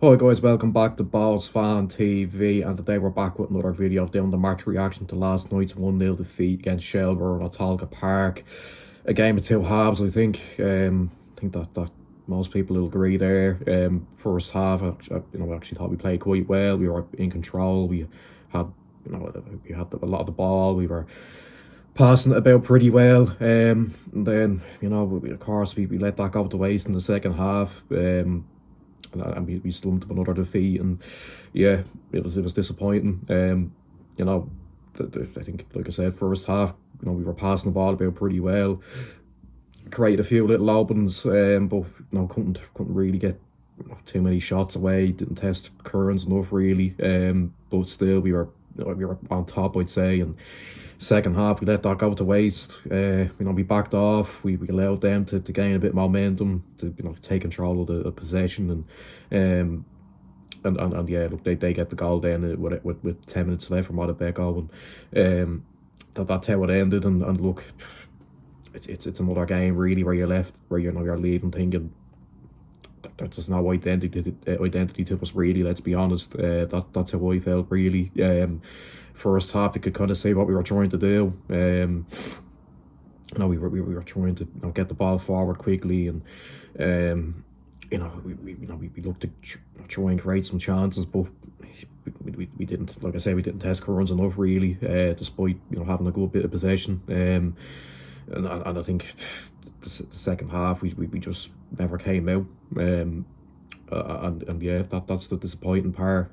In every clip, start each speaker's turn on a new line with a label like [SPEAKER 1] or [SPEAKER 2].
[SPEAKER 1] Hi guys, welcome back to Balls Fan TV, and today we're back with another video doing the match reaction to last night's 1-0 defeat against Shelbourne at Talca Park. A game of two halves, I think. I think that most people will agree there. First half, I actually thought we played quite well. We were in control. We had, we had a lot of the ball. We were passing it about pretty well. And then, of course, we let that go to waste in the second half. And we slumped up another defeat, and yeah, it was disappointing. I think, like I said, first half, we were passing the ball about pretty well, created a few little openings, but couldn't really get too many shots away. Didn't test currents enough really, but still we were on top, I'd say. And second half, we let that go to waste. We backed off. We allowed them to gain a bit of momentum, to take control of the possession, and yeah, look, they get the goal then with 10 minutes left from Montebello, and that's how it ended. And look, it's another game really where you're leaving thinking there's no identity to us really. Let's be honest. That's how I felt really. First half, you could kind of see what we were trying to do. We were trying to get the ball forward quickly, and we looked to try and create some chances, but we didn't. Like I say, we didn't test runs enough really, despite having a good bit of possession. And I think the second half we just never came out. And yeah, that's the disappointing part.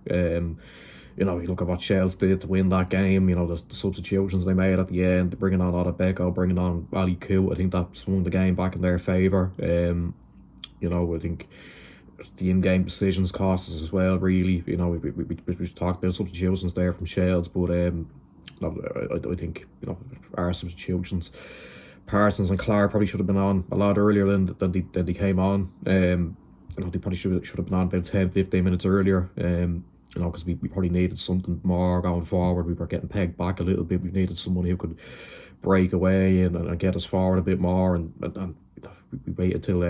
[SPEAKER 1] You look at what Shels did to win that game. The substitutions they made at the end, bringing on Montebello, bringing on Ali Coote. I think that swung the game back in their favour. I think the in-game decisions cost us as well. Really, we talked about substitutions there from Shels, but I think our substitutions, Parsons and Clark, probably should have been on a lot earlier than they came on. They probably should have been on about 10-15 minutes earlier. Because we probably needed something more going forward. We were getting pegged back a little bit. We needed someone who could break away and get us forward a bit more. And we waited till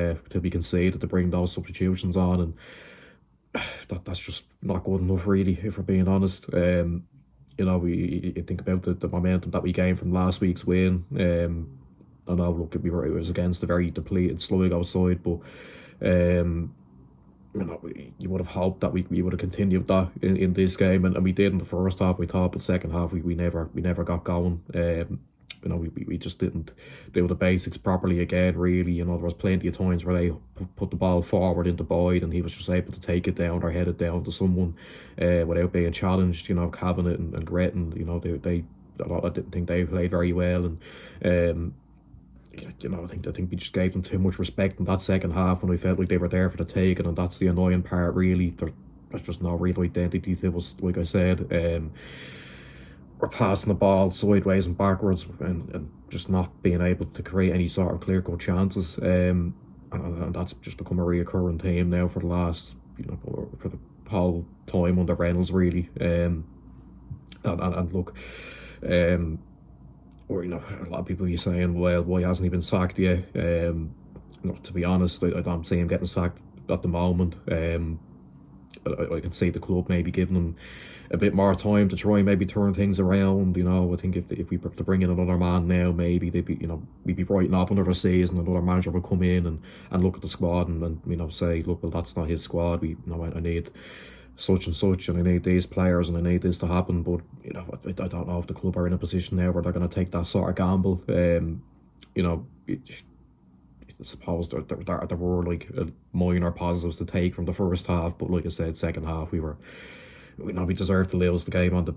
[SPEAKER 1] we conceded to bring those substitutions on, and that's just not good enough, really, if we're being honest. You think about the momentum that we gained from last week's win. I know, look, it was against a very depleted Sligo side, but you would have hoped that we would have continued that in this game, and we did in the first half, we thought, but second half we never got going. We just didn't do the basics properly again, really. There was plenty of times where they put the ball forward into Boyd, and he was just able to take it down or head it down to someone without being challenged. Cabinet and Gretton, I didn't think they played very well, and I think we just gave them too much respect in that second half when we felt like they were there for the taking, and that's the annoying part, really. There's just no real identity to us, like I said. We're passing the ball sideways and backwards, and just not being able to create any sort of clear-cut chances. And that's just become a reoccurring theme now for the last, for the whole time under Reynolds, really. And look, or a lot of people be saying, well, why hasn't he been sacked yet? To be honest, I don't see him getting sacked at the moment. I can see the club maybe giving him a bit more time to try and maybe turn things around. I think if we were to bring in another man now, maybe they'd be, we'd be writing off another season. Another manager would come in and look at the squad and say, look, well, that's not his squad. I need such and such, and I need these players, and I need this to happen. But I don't know if the club are in a position now where they're going to take that sort of gamble. I suppose there were like minor positives to take from the first half, but like I said, second half we deserved to lose the game if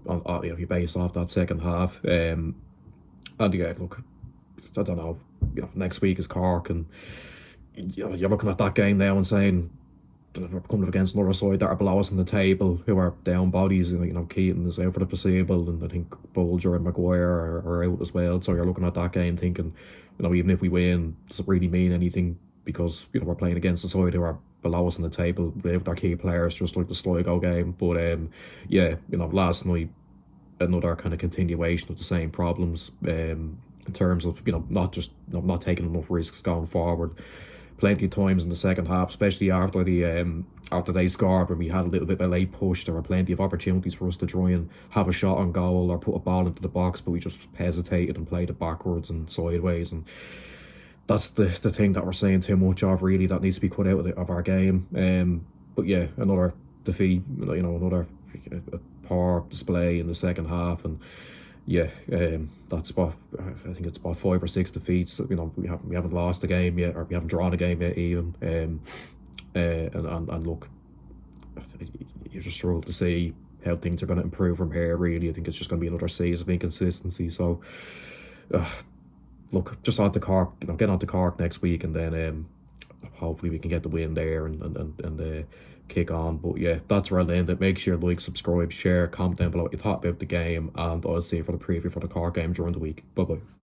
[SPEAKER 1] you base off that second half. And yeah, look, I don't know. Next week is Cork, and you're looking at that game now and saying, we're coming up against another side that are below us on the table, who are down bodies. Keaton is out for the foreseeable, and I think Bolger and Maguire are out as well. So you're looking at that game thinking, even if we win, does it really mean anything? Because we're playing against a side who are below us on the table with our key players, just like the Sligo game. But yeah, last night, another kind of continuation of the same problems in terms of not taking enough risks going forward, plenty of times in the second half, especially after they scored, when we had a little bit of a late push. There were plenty of opportunities for us to try and have a shot on goal or put a ball into the box, but we just hesitated and played it backwards and sideways. And that's the thing that we're seeing too much of, really, that needs to be cut out of our game. But yeah, another defeat, another poor display in the second half. And yeah, that's about, I think it's about 5 or 6 defeats. We haven't lost a game yet, or we haven't drawn a game yet even. And look, you just struggle to see how things are going to improve from here, really. I think it's just going to be another season of inconsistency. So look, just on to Cork, get on to Cork next week, and then hopefully we can get the win there and kick on. But yeah, that's where I'll end it. Make sure you like, subscribe, share, comment down below what you thought about the game, and I'll see you for the preview for the Cork game during the week. Bye bye.